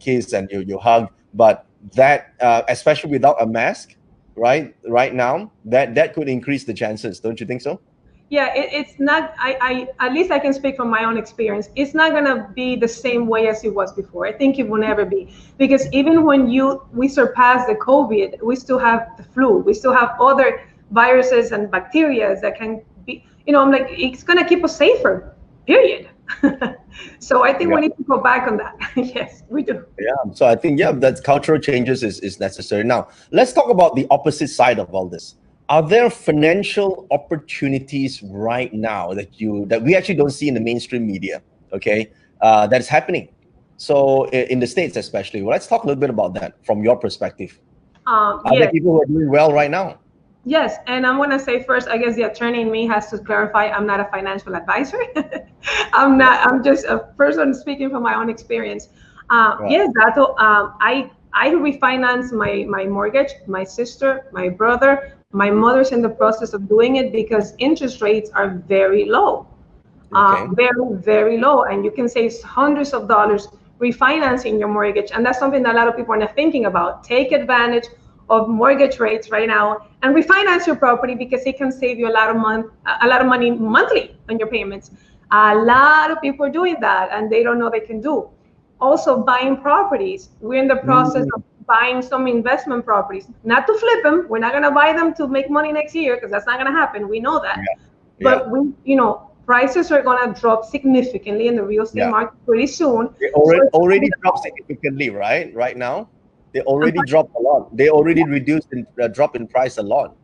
[SPEAKER 1] kiss and you hug, but that especially without a mask, right now that could increase the chances, don't you think so?
[SPEAKER 2] Yeah, it's not. I at least I can speak from my own experience. It's not gonna be the same way as it was before. I think it will never be, because even when we surpass the COVID, we still have the flu. We still have other viruses and bacteria that can be. I'm like, it's gonna keep us safer. Period. So I think we need to go back on that. Yes, we do.
[SPEAKER 1] Yeah. So I think that cultural changes is necessary. Now let's talk about the opposite side of all this. Are there financial opportunities right now that we actually don't see in the mainstream media? Okay, that's happening. So in the States, especially, well, let's talk a little bit about that from your perspective. Are there people who are doing well right now?
[SPEAKER 2] Yes, and I'm gonna say first, I guess the attorney in me has to clarify. I'm not a financial advisor. I'm not. I'm just a person speaking from my own experience. Right. Yes, Dato. I refinanced my mortgage. My sister, my brother. My mother's in the process of doing it because interest rates are very low, very, very low. And you can save hundreds of dollars refinancing your mortgage. And that's something that a lot of people are not thinking about. Take advantage of mortgage rates right now and refinance your property because it can save you a lot of money monthly on your payments. A lot of people are doing that and they don't know they can do. Also buying properties. We're in the process of buying some investment properties, not to flip them. We're not going to buy them to make money next year because that's not going to happen. We know that. But prices are going to drop significantly in the real estate market pretty soon.
[SPEAKER 1] They already dropped significantly, right? Right now, they already dropped a lot. They already reduced drop in price a lot.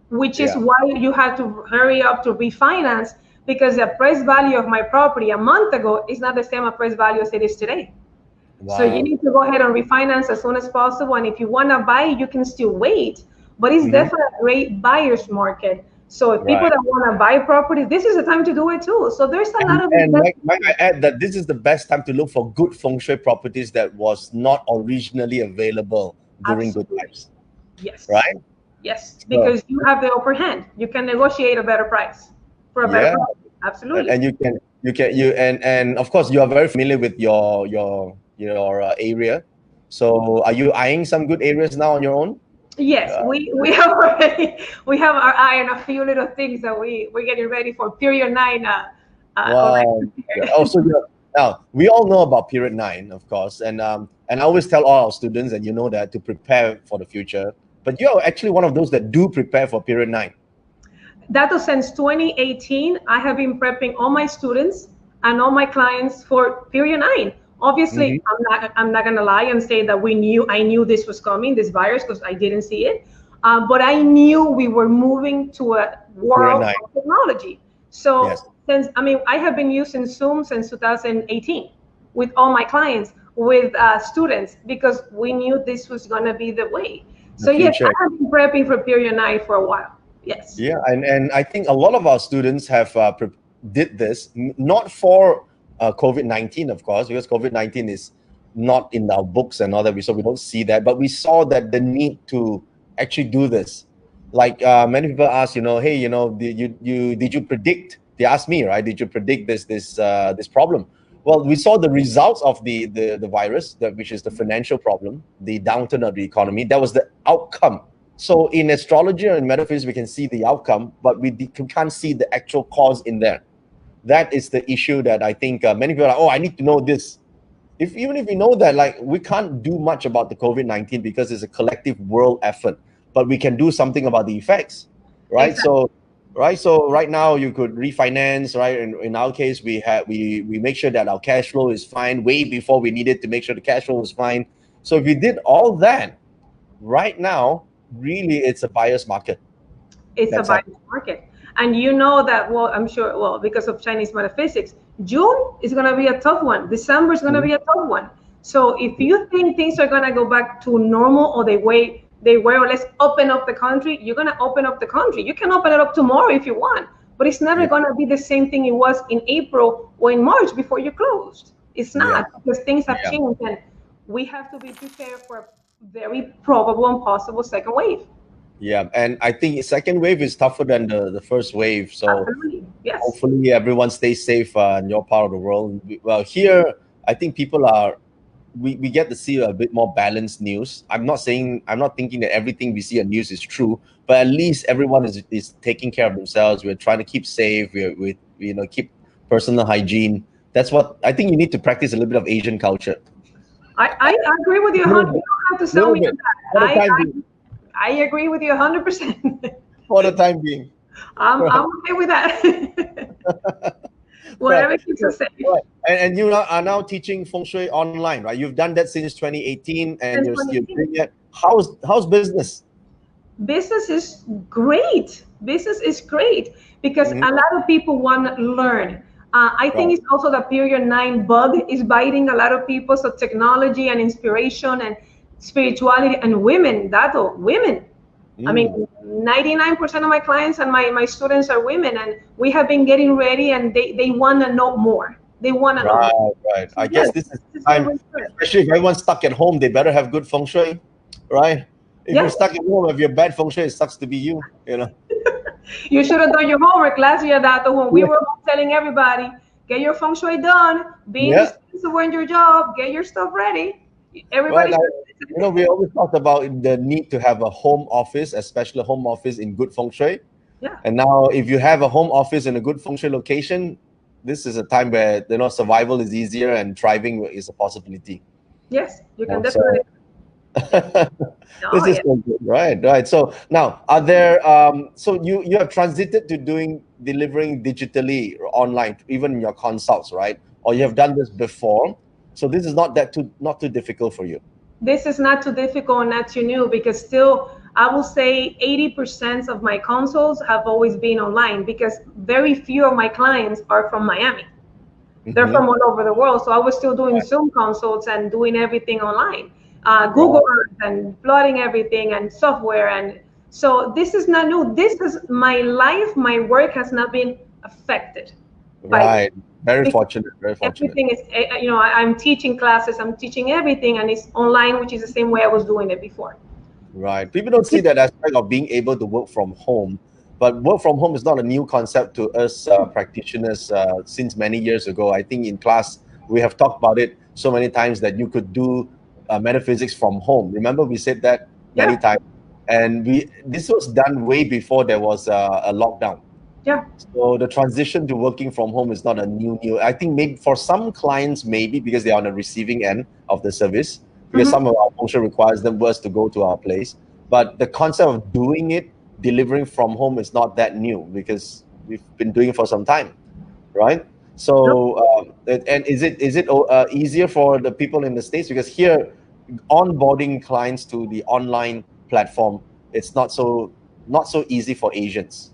[SPEAKER 2] Which is why you have to hurry up to refinance, because the price value of my property a month ago is not the same price value as it is today. Wow. So you need to go ahead and refinance as soon as possible. And if you want to buy, you can still wait. But it's definitely a great buyer's market. So if people that want to buy property, this is the time to do it too. So there's a lot of.
[SPEAKER 1] And might I add that this is the best time to look for good feng shui properties that was not originally available during good times.
[SPEAKER 2] Yes.
[SPEAKER 1] Right.
[SPEAKER 2] Yes, because you have the upper hand. You can negotiate a better price for a better property. Absolutely.
[SPEAKER 1] And and of course you are very familiar with your area. So are you eyeing some good areas now on your own?
[SPEAKER 2] Yes, we have our eye on a few little things that we're getting ready for period 9.
[SPEAKER 1] Wow. Also, now we all know about period 9, of course, and I always tell all our students, and you know that, to prepare for the future. But you're actually one of those that do prepare for period 9.
[SPEAKER 2] That was since 2018. I have been prepping all my students and all my clients for period 9. Obviously, I'm not gonna lie and say that I knew this was coming, this virus, because I didn't see it. But I knew we were moving to a world of technology. So I have been using Zoom since 2018 with all my clients, with students, because we knew this was gonna be the way. So yes, I have been prepping for period 9 for a while. Yes.
[SPEAKER 1] Yeah, and I think a lot of our students have did this not for COVID-19, of course, because COVID-19 is not in our books and all that, so we don't see that. But we saw that the need to actually do this. Like many people ask, hey, did you they asked me, right, did you predict this problem? Well, we saw the results of the virus, which is the financial problem, the downturn of the economy. That was the outcome. So in astrology and metaphysics, we can see the outcome, but we can't see the actual cause in there. That is the issue that I think many people are like, oh, I need to know this. Even if we know that, like, we can't do much about the COVID-19 because it's a collective world effort, but we can do something about the effects, right? Exactly. So right now you could refinance, right? In our case, we make sure that our cash flow is fine way before we needed to make sure the cash flow was fine. So if we did all that, right now, really, it's a buyer's market.
[SPEAKER 2] It's a buyer's market. And you know that, well, I'm sure, well, because of Chinese metaphysics, June is going to be a tough one. December is going to be a tough one. So if you think things are going to go back to normal or the way they were, or let's open up the country, you're going to open up the country. You can open it up tomorrow if you want, but it's never going to be the same thing it was in April or in March before you closed. It's not, because things have changed, and we have to be prepared for a very probable and possible second wave.
[SPEAKER 1] Yeah, and I think second wave is tougher than the first wave. So hopefully everyone stays safe in your part of the world. Well, here, I think people are, we get to see a bit more balanced news. I'm not thinking that everything we see on news is true, but at least everyone is taking care of themselves. We're trying to keep safe. We keep personal hygiene. That's what I think you need to practice a little bit of Asian culture.
[SPEAKER 2] I agree with you. You don't have to sell me that. I agree with you 100%.
[SPEAKER 1] For the time being.
[SPEAKER 2] I'm okay with that. Whatever keeps us safe.
[SPEAKER 1] Right. And you are now teaching feng shui online, right? You've done that since 2018, and you're still doing it. How's business?
[SPEAKER 2] Business is great. Business is great because a lot of people want to learn. I think it's also the period 9 bug is biting a lot of people. So technology and inspiration and spirituality and women. I mean, 99% of my clients and my students are women, and we have been getting ready, and they want to know more. They want to know more.
[SPEAKER 1] Right. I guess this is time, especially if everyone's stuck at home, they better have good feng shui, right? If you're stuck at home, if you're bad feng shui, it sucks to be you, you know.
[SPEAKER 2] You should have done your homework last year, Dato, when we were telling everybody, get your feng shui done, be responsible in your job, get your stuff ready. Everybody,
[SPEAKER 1] we always talked about the need to have a home office, especially a home office in good feng shui.
[SPEAKER 2] Yeah.
[SPEAKER 1] And now, if you have a home office in a good feng shui location, this is a time where survival is easier and thriving is a possibility.
[SPEAKER 2] Yes, you can definitely.
[SPEAKER 1] This is so good, right. So now, are there? So you have transited to delivering digitally or online, even in your consults, right? Or you have done this before. So this is not too difficult for you.
[SPEAKER 2] This is not too difficult, not too new, because still, I will say 80% of my consults have always been online, because very few of my clients are from Miami. They're from all over the world. So I was still doing Zoom consults and doing everything online, Google Earth and plotting everything and software. And so this is not new. This is my life. My work has not been affected.
[SPEAKER 1] Right. Very fortunate.
[SPEAKER 2] Everything is, I'm teaching classes, I'm teaching everything, and it's online, which is the same way I was doing it before.
[SPEAKER 1] Right. People don't see that aspect of being able to work from home, but work from home is not a new concept to us practitioners since many years ago. I think in class, we have talked about it so many times that you could do metaphysics from home. Remember, we said that many times, and this was done way before there was a lockdown.
[SPEAKER 2] Yeah.
[SPEAKER 1] So the transition to working from home is not a new. I think maybe for some clients, maybe because they are on the receiving end of the service, because some of our function requires them to go to our place. But the concept of doing it, delivering from home, is not that new, because we've been doing it for some time, right? So and is it easier for the people in the States? Because here, onboarding clients to the online platform, it's not so easy for Asians.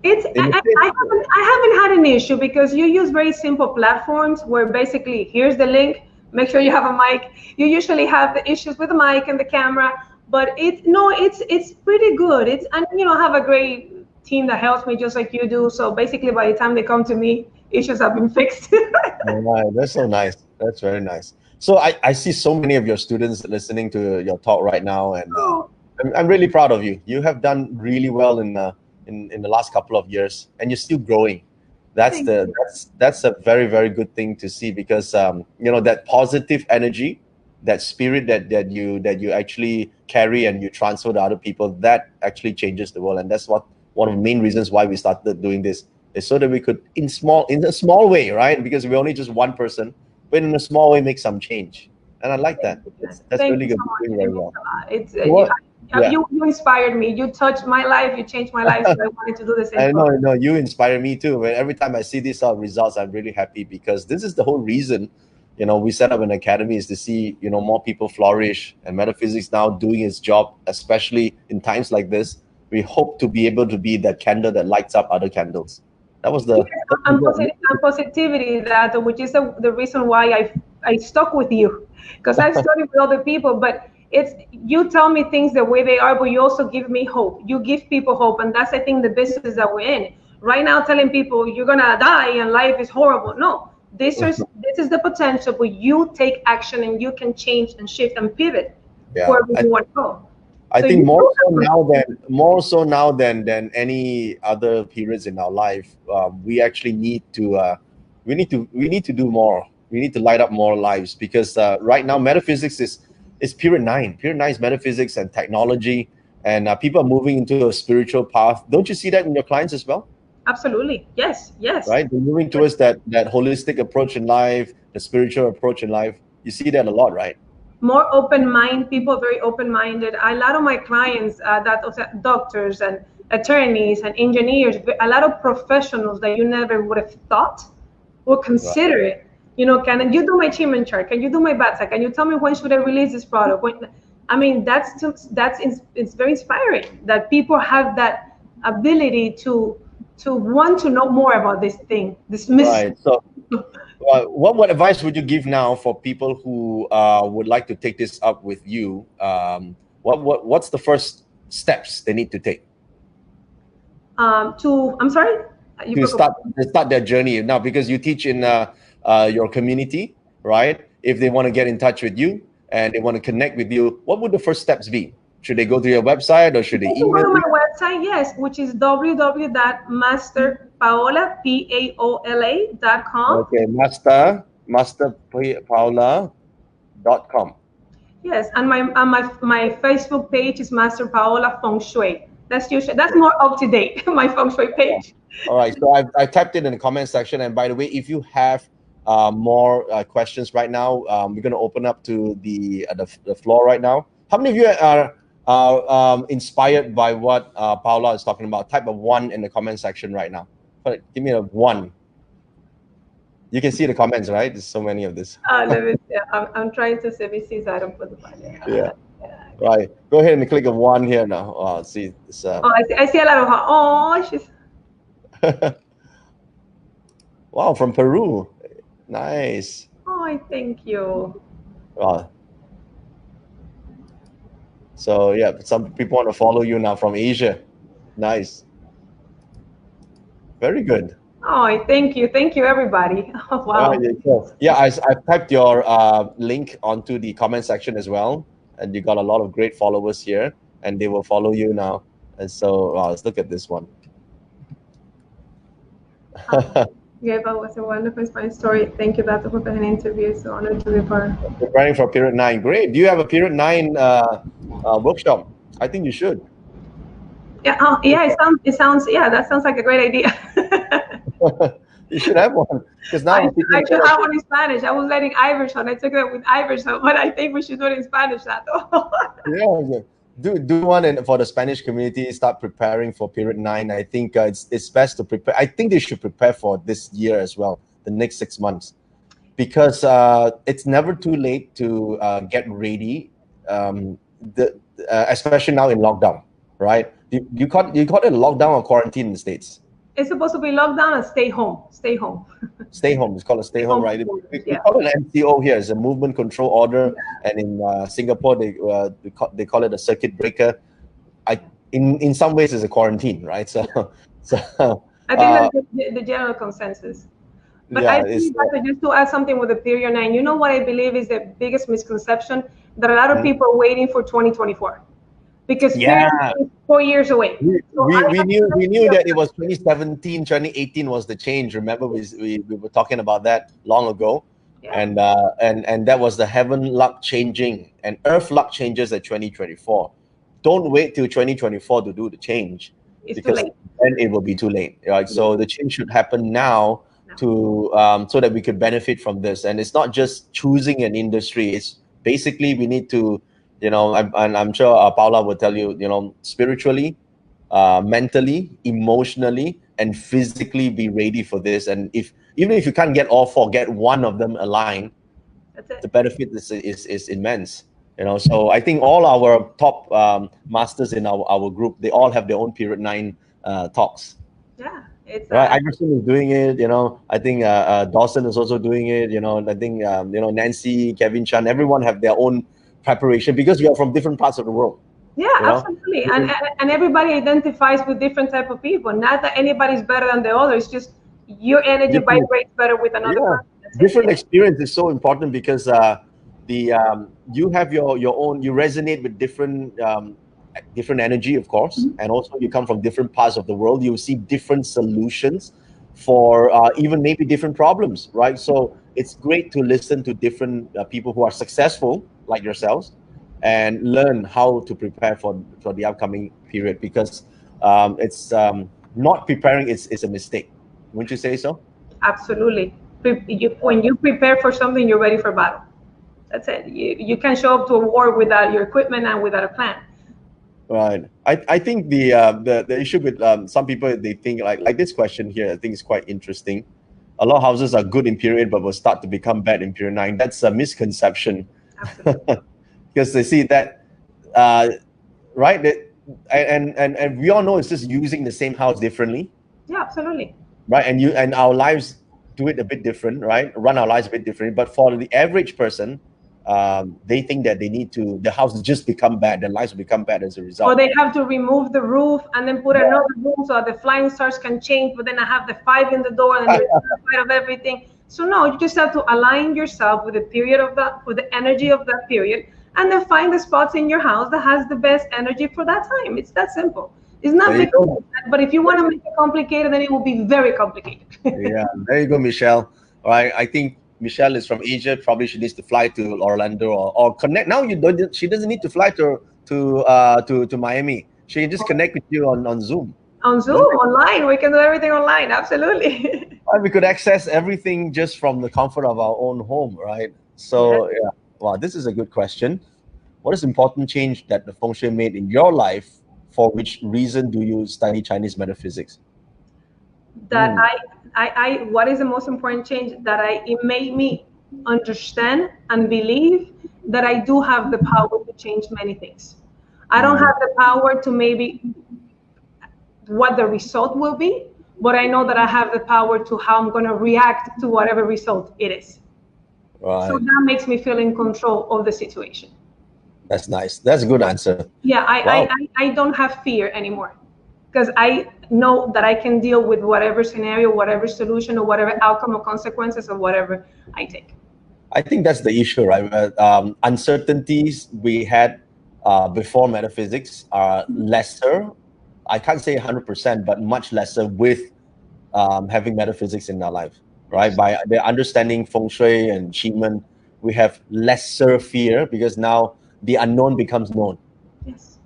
[SPEAKER 2] I haven't had an issue, because you use very simple platforms where basically here's the link, make sure you have a mic. You usually have the issues with the mic and the camera, but it's pretty good. And I have a great team that helps me, just like you do. So basically, by the time they come to me, issues have been fixed.
[SPEAKER 1] Right. That's so nice. That's very nice. So I see so many of your students listening to your talk right now, and I'm really proud of you. You have done really well in in the last couple of years, and you're still growing. That's a very, very good thing to see, because you know, that positive energy, that spirit that you actually carry and you transfer to other people, that actually changes the world. And that's one of the main reasons why we started doing this, is so that we could, in a small way, right? Because we're only just one person, but in a small way make some change. And I like that. That's really good. Doing very well.
[SPEAKER 2] You inspired me. You touched my life. You changed my life. So I wanted to do the same.
[SPEAKER 1] I know, you inspire me too. But every time I see these results, I'm really happy, because this is the whole reason, you know, we set up an academy, is to see, you know, more people flourish, and metaphysics now doing its job, especially in times like this. We hope to be able to be that candle that lights up other candles. That was the
[SPEAKER 2] positivity, that which is the reason why I stuck with you, because I've studied with other people, but it's, you tell me things the way they are, but you also give me hope. You give people hope, and that's, I think, the business that we're in right now, telling people you're gonna die and life is horrible. No, this is the potential, but you take action and you can change and shift and pivot where we want to go.
[SPEAKER 1] I think more so now than any other periods in our life, we actually need to we need to do more. We need to light up more lives, because right now metaphysics is period 9. Period 9 is metaphysics and technology, and people are moving into a spiritual path. Don't you see that in your clients as well?
[SPEAKER 2] Absolutely. Yes.
[SPEAKER 1] Right? They're moving towards that holistic approach in life, the spiritual approach in life. You see that a lot, right?
[SPEAKER 2] More open mind, people very open-minded. A lot of my clients, doctors and attorneys and engineers, a lot of professionals that you never would have thought would consider it. You know, can you do my achievement chart? Can you do my BATSA? Can you tell me when should I release this product? I mean, it's very inspiring that people have that ability to want to know more about this thing, this mystery.
[SPEAKER 1] Right. So, what advice would you give now for people who would like to take this up with you? What's the first steps they need to take?
[SPEAKER 2] I'm sorry?
[SPEAKER 1] To start their journey now, because you teach in your community, right? If they want to get in touch with you and they want to connect with you, what would the first steps be? Should they go to your website, or should they email
[SPEAKER 2] you? Go to my website, yes, which is www.masterpaola.com.
[SPEAKER 1] Okay, masterpaola.com.
[SPEAKER 2] Yes, and my Facebook page is Master Paola Feng Shui. That's more up to date. My Feng Shui page.
[SPEAKER 1] All right, so I typed it in the comment section. And by the way, if you have more questions right now, we're going to open up to the floor right now. How many of you are inspired by what Paola is talking about? Type a 1 in the comment section right now. Give me a 1. You can see the comments, right? There's so many of this.
[SPEAKER 2] I'm trying to see so I don't put the button.
[SPEAKER 1] Yeah. Right. Go ahead and click a 1 here now. See.
[SPEAKER 2] I see a lot of her. Oh, she's.
[SPEAKER 1] Wow, from Peru. Nice.
[SPEAKER 2] Oh, thank you.
[SPEAKER 1] Wow. So yeah, some people want to follow you now from Asia. Nice. Very good.
[SPEAKER 2] Oh, thank you everybody. Oh, wow.
[SPEAKER 1] Yeah, I typed your link onto the comment section as well, and you got a lot of great followers here, and they will follow you now. And so let's look at this one.
[SPEAKER 2] Yeah, that was a wonderful inspiring story. Thank you, Dr. for an interview. It's an honor to be part.
[SPEAKER 1] Preparing for period 9. Great. Do you have a period 9 workshop? I think you should.
[SPEAKER 2] Yeah. It sounds. Yeah, that sounds like a great idea.
[SPEAKER 1] You should have one, because now
[SPEAKER 2] I should have one in Spanish. I was letting Iverson. I took it with Iverson, but I think we should do it in Spanish now.
[SPEAKER 1] Yeah. Do one for the Spanish community. Start preparing for period 9. I think it's best to prepare. I think they should prepare for this year as well, the next 6 months, because it's never too late to get ready. Especially now in lockdown, right? You call it lockdown or quarantine in the States?
[SPEAKER 2] It's supposed to be lockdown and stay home. Stay home.
[SPEAKER 1] Stay home. It's called a stay home, right? We call it an MCO here. It's a movement control order, and in Singapore they call it a circuit breaker. In some ways it's a quarantine, right? So
[SPEAKER 2] I think that's the general consensus. But I think just to add something with the period 9, you know what I believe is the biggest misconception, that a lot of people are waiting for 2024. because
[SPEAKER 1] Yeah.
[SPEAKER 2] is 4 years away.
[SPEAKER 1] We knew that it was 2017, 2018 was the change. Remember, we were talking about that long ago.
[SPEAKER 2] Yeah.
[SPEAKER 1] And that was the heaven luck changing, and earth luck changes at 2024. Don't wait till 2024 to do the change,
[SPEAKER 2] It's
[SPEAKER 1] because
[SPEAKER 2] too late.
[SPEAKER 1] then it will be too late, right? So the change should happen now to so that we could benefit from this. And it's not just choosing an industry. It's basically we need to, I'm sure Paula will tell you, spiritually, mentally, emotionally, and physically be ready for this. And even if you can't get all four, get one of them aligned.
[SPEAKER 2] That's it.
[SPEAKER 1] The benefit is immense. So I think all our top masters in our group, they all have their own period 9 talks.
[SPEAKER 2] Yeah, it's
[SPEAKER 1] right. Iverson is doing it. I think Dawson is also doing it. I think Nancy, Kevin Chan, everyone have their own preparation, because we are from different parts of the world.
[SPEAKER 2] Yeah, absolutely. And everybody identifies with different type of people. Not that anybody's better than the other. It's just your energy vibrates better with another person.
[SPEAKER 1] Different experience is so important, because you have your own, you resonate with different energy, of course, and also you come from different parts of the world. You see different solutions for even maybe different problems, right? So it's great to listen to different people who are successful like yourselves, and learn how to prepare for the upcoming period, because it's not preparing is a mistake. Wouldn't you say so?
[SPEAKER 2] Absolutely. When you prepare for something, you're ready for battle. That's it. You can show up to a war without your equipment and without a plan.
[SPEAKER 1] Right. I think the issue with some people, they think like this question here, I think is quite interesting. A lot of houses are good in period, but will start to become bad in period 9. That's a misconception. Absolutely. Because they see that, right? And we all know it's just using the same house differently.
[SPEAKER 2] Yeah, absolutely.
[SPEAKER 1] Right, and our lives do it a bit different, right? Run our lives a bit different. But for the average person, they think that the house has just become bad. Their lives will become bad as a result.
[SPEAKER 2] Or they have to remove the roof and then put another roof so the flying stars can change. But then I have the 5 in the door and there's the of everything. So no, you just have to align yourself with the period with the energy of that period, and then find the spots in your house that has the best energy for that time. It's that simple. It's not difficult, but if you want to make it complicated, then it will be very complicated.
[SPEAKER 1] Yeah, there you go, Michelle. All right, I think Michelle is from Asia. Probably she needs to fly to Orlando or connect. Now she doesn't need to fly to Miami. She can just connect with you on Zoom.
[SPEAKER 2] On Zoom, online. We can do everything online. Absolutely.
[SPEAKER 1] And we could access everything just from the comfort of our own home, right? So yeah. Wow, this is a good question. What is important change that the feng shui made in your life? For which reason do you study Chinese metaphysics?
[SPEAKER 2] That what is the most important change? That it made me understand and believe that I do have the power to change many things. I don't have the power to maybe what the result will be, but I know that I have the power to how I'm going to react to whatever result it is. Right. So that makes me feel in control of the situation.
[SPEAKER 1] That's nice. That's a good answer.
[SPEAKER 2] Yeah, I don't have fear anymore, because I know that I can deal with whatever scenario, whatever solution, or whatever outcome or consequences of whatever I take.
[SPEAKER 1] I think that's the issue, right? Uncertainties we had before metaphysics are lesser. I can't say 100%, but much lesser with having metaphysics in our life, right? By the understanding feng shui and qigong, we have lesser fear, because now the unknown becomes known. Yes.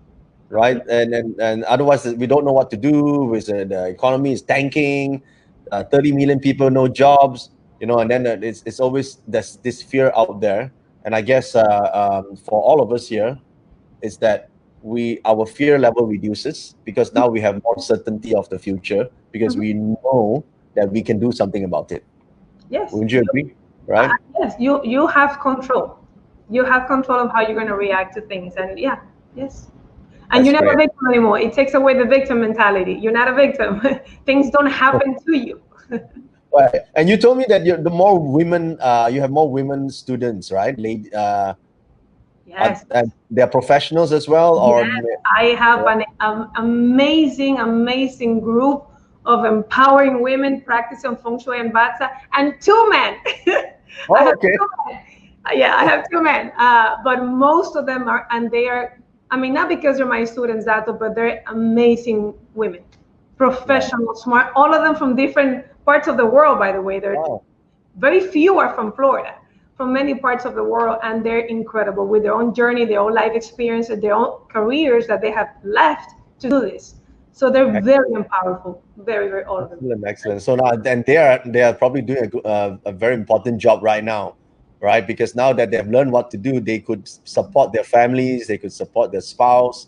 [SPEAKER 1] Right. And otherwise we don't know what to do. The economy is tanking, 30 million people, no jobs, and then it's always there's this fear out there. And I guess for all of us here is that our fear level reduces, because now we have more certainty of the future, because we know that we can do something about it. Yes. Wouldn't you agree? Right?
[SPEAKER 2] Yes, you have control. You have control of how you're going to react to things. And yes. And you're not a victim anymore. It takes away the victim mentality. You're not a victim. Things don't happen to you.
[SPEAKER 1] Right. And you told me that you have more women students, right? Yes. They're professionals as well? Or
[SPEAKER 2] yes, I have an amazing group of empowering women practicing feng shui and batsa, and 2 men.
[SPEAKER 1] Oh, okay.
[SPEAKER 2] I have 2 men, but most of them they are I mean, not because they're my students, Dato, but they're amazing women, professional, smart, all of them from different parts of the world, by the way. They're very few are from Florida, from many parts of the world, and they're incredible with their own journey, their own life experience, and their own careers that they have left to do this. So they're very powerful, very all of them.
[SPEAKER 1] Excellent. So now, then they are probably doing a very important job right now, right? Because now that they've learned what to do, they could support their families, they could support their spouse,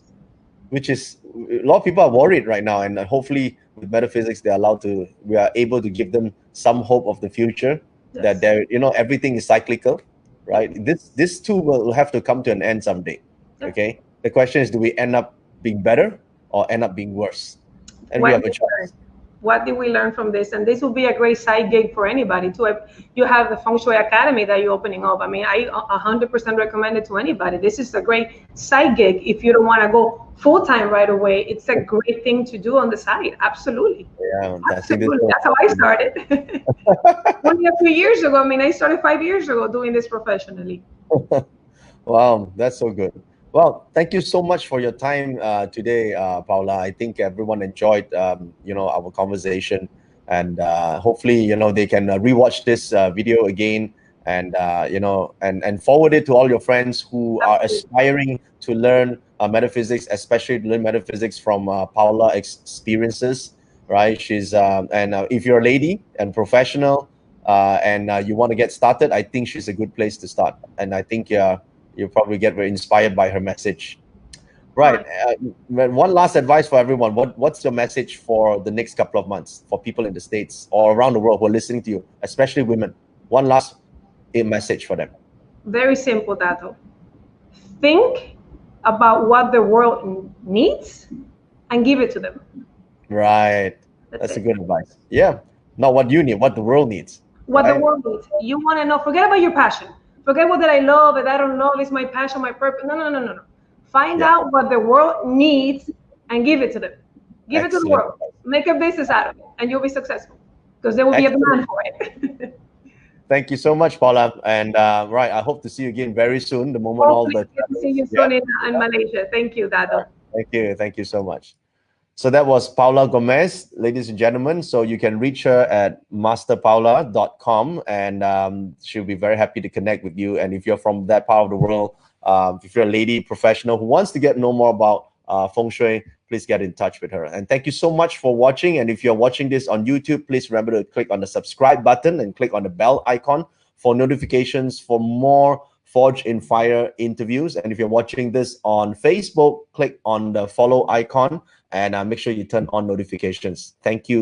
[SPEAKER 1] which is a lot of people are worried right now. And hopefully, with metaphysics, we are able to give them some hope of the future. That everything is cyclical, right? This too will have to come to an end someday. Okay. The question is, do we end up being better or end up being worse? And we have a choice.
[SPEAKER 2] What did we learn from this? And this will be a great side gig for anybody too. You have the Feng Shui Academy that you're opening up. I mean, I 100% recommend it to anybody. This is a great side gig. If you don't want to go full-time right away, it's a great thing to do on the side. Absolutely.
[SPEAKER 1] Yeah,
[SPEAKER 2] absolutely. That's how I started. Only a few years ago. I mean, I started 5 years ago doing this professionally.
[SPEAKER 1] Wow, that's so good. Well, thank you so much for your time today, Paula. I think everyone enjoyed, our conversation, and hopefully, they can rewatch this video again, and and forward it to all your friends who are aspiring to learn metaphysics, especially learn metaphysics from Paula experiences. Right? She's and if you're a lady and professional, and you want to get started, I think she's a good place to start, and I think you'll probably get very inspired by her message. Right. One last advice for everyone. What's your message for the next couple of months for people in the States or around the world who are listening to you, especially women? One last message for them.
[SPEAKER 2] Very simple, Dato. Think about what the world needs and give it to them.
[SPEAKER 1] Right. That's a good advice. Yeah. Not what you need, what the world needs.
[SPEAKER 2] What the world needs. You want to know, forget about your passion. Forget what that I love, that I don't love, is my passion, my purpose. No. Find out what the world needs and give it to them. Give it to the world. Make a business out of it, and you'll be successful because there will be a demand for it.
[SPEAKER 1] Thank you so much, Paula. And I hope to see you again very soon. The moment all the
[SPEAKER 2] see you soon in Malaysia. Thank you, Dado.
[SPEAKER 1] Thank you so much. So that was Paula Gomez, ladies and gentlemen. So you can reach her at masterpaula.com, and she'll be very happy to connect with you. And if you're from that part of the world, if you're a lady professional who wants to know more about Feng Shui, please get in touch with her. And thank you so much for watching. And if you're watching this on YouTube, please remember to click on the subscribe button and click on the bell icon for notifications for more Forge in Fire interviews. And if you're watching this on Facebook, click on the follow icon and make sure you turn on notifications. Thank you.